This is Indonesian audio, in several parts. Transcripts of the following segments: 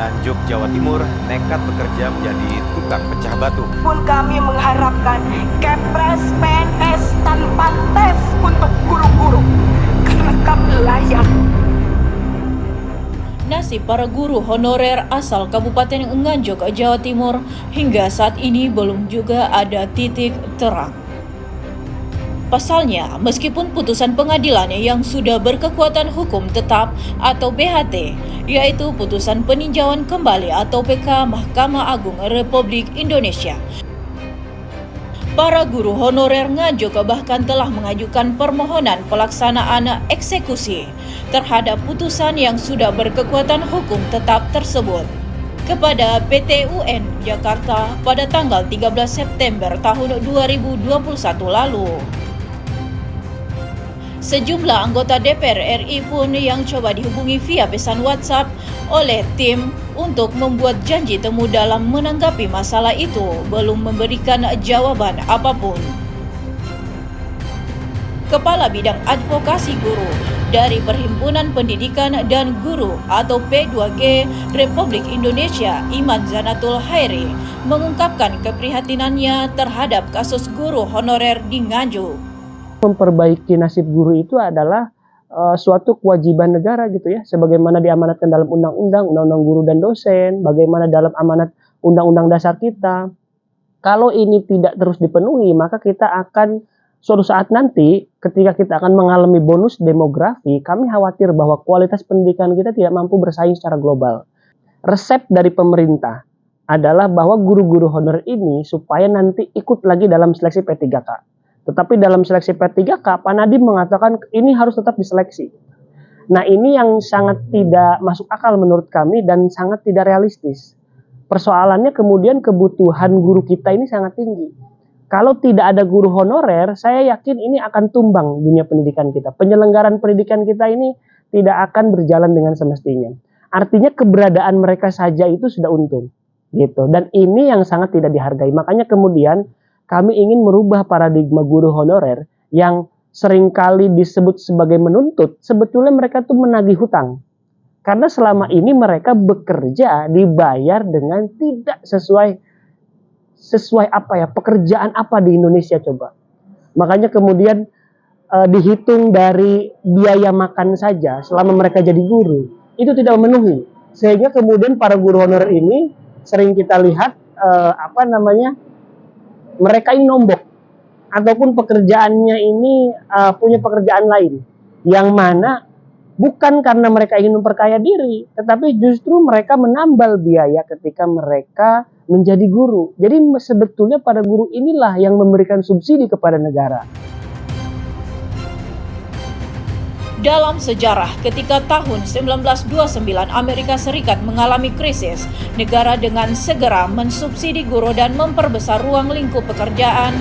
Nganjuk, Jawa Timur, nekat bekerja menjadi tukang pecah batu. Pun kami mengharapkan Kepres PNS tanpa tes untuk guru-guru karena kami layak. Nasib para guru honorer asal Kabupaten Nganjuk, Jawa Timur hingga saat ini belum juga ada titik terang. Pasalnya, meskipun putusan pengadilan yang sudah berkekuatan hukum tetap atau BHT, yaitu putusan peninjauan kembali atau PK Mahkamah Agung Republik Indonesia, para guru honorer Nganjuk bahkan telah mengajukan permohonan pelaksanaan eksekusi terhadap putusan yang sudah berkekuatan hukum tetap tersebut kepada PT UN Jakarta pada tanggal 13 September tahun 2021 lalu. Sejumlah anggota DPR RI pun yang coba dihubungi via pesan WhatsApp oleh tim untuk membuat janji temu dalam menanggapi masalah itu belum memberikan jawaban apapun. Kepala Bidang Advokasi Guru dari Perhimpunan Pendidikan dan Guru atau P2G Republik Indonesia, Iman Zanatul Hairi, mengungkapkan keprihatinannya terhadap kasus guru honorer di Nganjuk. Memperbaiki nasib guru itu adalah suatu kewajiban negara gitu ya, sebagaimana diamanatkan dalam undang-undang guru dan dosen, bagaimana dalam amanat undang-undang dasar kita. Kalau ini tidak terus dipenuhi, maka kita akan suatu saat nanti ketika kita akan mengalami bonus demografi, kami khawatir bahwa kualitas pendidikan kita tidak mampu bersaing secara global. Resep dari pemerintah adalah bahwa guru-guru honorer ini supaya nanti ikut lagi dalam seleksi P3K. Tetapi dalam seleksi P3K, Pak Nadiem mengatakan ini harus tetap diseleksi. Nah, ini yang sangat tidak masuk akal menurut kami dan sangat tidak realistis. Persoalannya kemudian kebutuhan guru kita ini sangat tinggi. Kalau tidak ada guru honorer, saya yakin ini akan tumbang dunia pendidikan kita. Penyelenggaraan pendidikan kita ini tidak akan berjalan dengan semestinya. Artinya keberadaan mereka saja itu sudah untung, gitu. Dan ini yang sangat tidak dihargai. Makanya kemudian kami ingin merubah paradigma guru honorer yang seringkali disebut sebagai menuntut, sebetulnya mereka tuh menagih hutang. Karena selama ini mereka bekerja dibayar dengan tidak sesuai apa ya, pekerjaan apa di Indonesia coba. Makanya kemudian dihitung dari biaya makan saja selama mereka jadi guru, itu tidak memenuhi. Sehingga kemudian para guru honorer ini sering kita lihat mereka ini nombok ataupun pekerjaannya ini punya pekerjaan lain yang mana bukan karena mereka ingin memperkaya diri, tetapi justru mereka menambal biaya ketika mereka menjadi guru. Jadi sebetulnya para guru inilah yang memberikan subsidi kepada negara. Dalam sejarah, ketika tahun 1929 Amerika Serikat mengalami krisis, negara dengan segera mensubsidi guru dan memperbesar ruang lingkup pekerjaan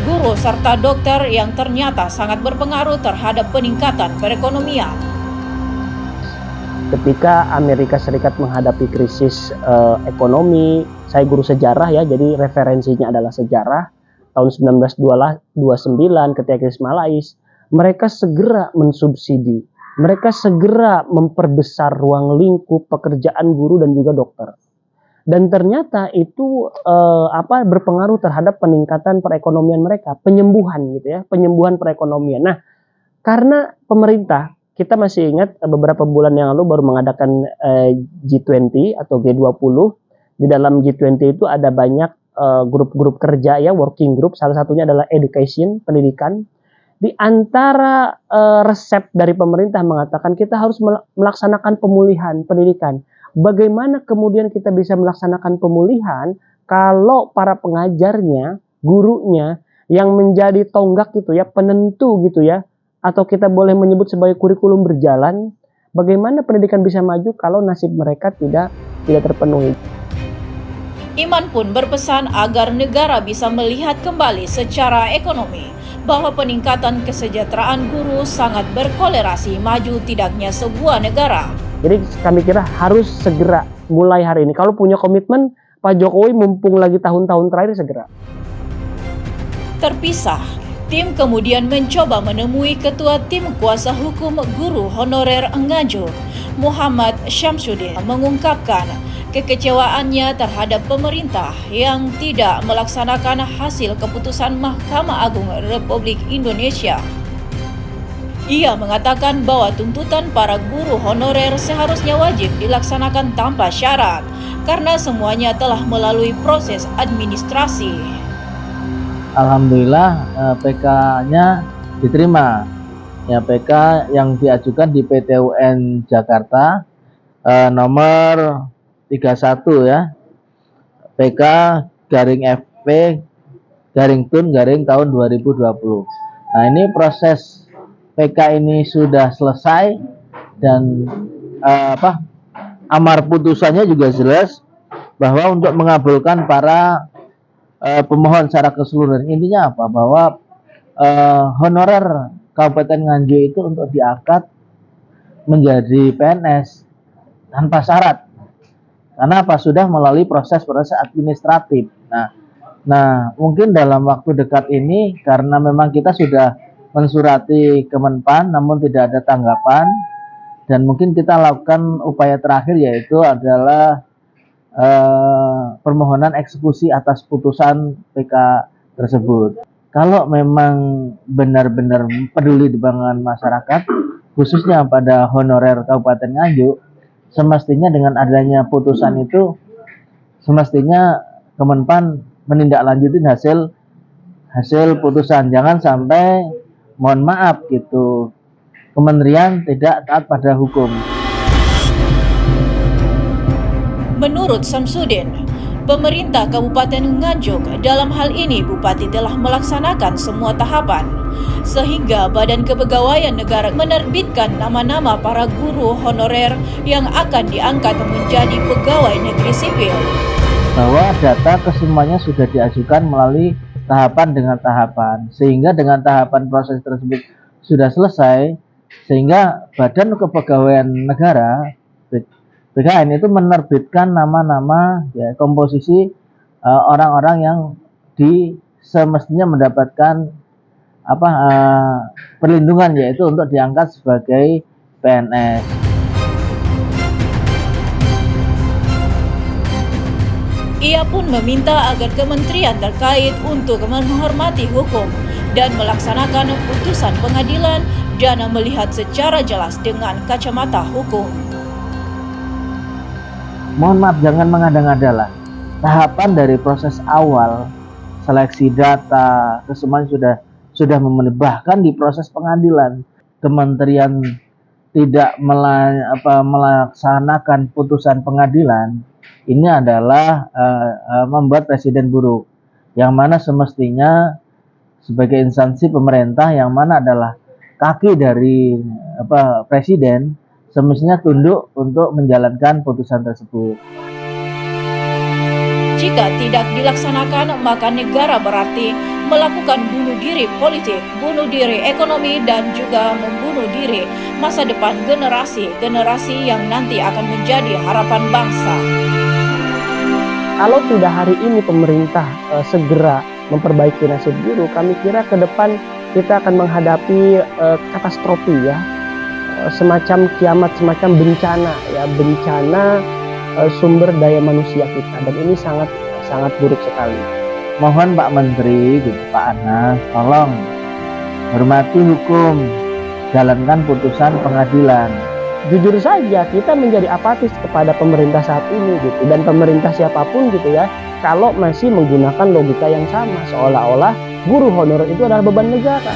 guru serta dokter yang ternyata sangat berpengaruh terhadap peningkatan perekonomian. Ketika Amerika Serikat menghadapi krisis ekonomi, saya guru sejarah ya, jadi referensinya adalah sejarah. Tahun 1929 ketika krisis Malais, mereka segera mensubsidi, mereka segera memperbesar ruang lingkup pekerjaan guru dan juga dokter. Dan ternyata itu berpengaruh terhadap peningkatan perekonomian mereka, penyembuhan gitu ya, penyembuhan perekonomian. Nah, karena pemerintah, kita masih ingat beberapa bulan yang lalu baru mengadakan G20 atau G20. Di dalam G20 itu ada banyak grup-grup kerja ya, working group, salah satunya adalah education, pendidikan. Di antara resep dari pemerintah mengatakan kita harus melaksanakan pemulihan pendidikan. Bagaimana kemudian kita bisa melaksanakan pemulihan kalau para pengajarnya, gurunya yang menjadi tonggak gitu ya, penentu gitu ya, atau kita boleh menyebut sebagai kurikulum berjalan, bagaimana pendidikan bisa maju kalau nasib mereka tidak terpenuhi. Iman pun berpesan agar negara bisa melihat kembali secara ekonomi bahwa peningkatan kesejahteraan guru sangat berkolerasi maju tidaknya sebuah negara. Jadi kami kira harus segera mulai hari ini. Kalau punya komitmen, Pak Jokowi mumpung lagi tahun-tahun terakhir segera. Terpisah Tim kemudian mencoba menemui Ketua Tim Kuasa Hukum Guru Honorer Nganjuk, Muhammad Syamsuddin, mengungkapkan kekecewaannya terhadap pemerintah yang tidak melaksanakan hasil keputusan Mahkamah Agung Republik Indonesia. Ia mengatakan bahwa tuntutan para guru honorer seharusnya wajib dilaksanakan tanpa syarat karena semuanya telah melalui proses administrasi. Alhamdulillah PK-nya diterima. Ya, PK yang diajukan di PT UN Jakarta nomor 31 ya. PK garing FP garing TUN garing tahun 2020. Nah, ini proses PK ini sudah selesai dan amar putusannya juga jelas bahwa untuk mengabulkan para pemohon secara keseluruhan. Intinya apa? Bahwa honorer Kabupaten Nganjuk itu untuk diangkat menjadi PNS tanpa syarat. Karena apa? Sudah melalui proses-proses administratif. Nah, mungkin dalam waktu dekat ini karena memang kita sudah mensurati Kemenpan namun tidak ada tanggapan dan mungkin kita lakukan upaya terakhir yaitu adalah permohonan eksekusi atas putusan PK tersebut. Kalau memang benar-benar peduli dengan masyarakat, khususnya pada honorer Kabupaten Nganjuk, semestinya dengan adanya putusan itu, semestinya Kemenpan menindaklanjuti hasil putusan. Jangan sampai, mohon maaf gitu, Kementerian tidak taat pada hukum. Menurut Syamsuddin, pemerintah Kabupaten Nganjuk dalam hal ini Bupati telah melaksanakan semua tahapan, sehingga Badan Kepegawaian Negara menerbitkan nama-nama para guru honorer yang akan diangkat menjadi pegawai negeri sipil. Bahwa data kesemuanya sudah diajukan melalui tahapan dengan tahapan, sehingga dengan tahapan proses tersebut sudah selesai, sehingga Badan Kepegawaian Negara BKN itu menerbitkan nama-nama ya, komposisi orang-orang yang semestinya mendapatkan perlindungan, yaitu untuk diangkat sebagai PNS. Ia pun meminta agar kementerian terkait untuk menghormati hukum dan melaksanakan putusan pengadilan dan melihat secara jelas dengan kacamata hukum. Mohon maaf, jangan mengada-ngada lah. Tahapan dari proses awal, seleksi data, kesemuanya sudah memenuhi. Bahkan di proses pengadilan, kementerian tidak melaksanakan putusan pengadilan, ini adalah membuat presiden buruk. Yang mana semestinya sebagai instansi pemerintah, yang mana adalah kaki dari presiden, semestinya tunduk untuk menjalankan putusan tersebut. Jika tidak dilaksanakan, maka negara berarti melakukan bunuh diri politik, bunuh diri ekonomi, dan juga membunuh diri masa depan generasi yang nanti akan menjadi harapan bangsa. Kalau tidak hari ini pemerintah segera memperbaiki nasib guru, kami kira ke depan kita akan menghadapi katastrofi ya. Semacam kiamat, semacam bencana ya, bencana sumber daya manusia kita, dan ini sangat buruk sekali. Mohon Pak Menteri, Pak Anas, tolong hormati hukum, jalankan putusan pengadilan. Jujur saja kita menjadi apatis kepada pemerintah saat ini gitu, dan pemerintah siapapun gitu ya, kalau masih menggunakan logika yang sama seolah-olah guru honorer itu adalah beban negara.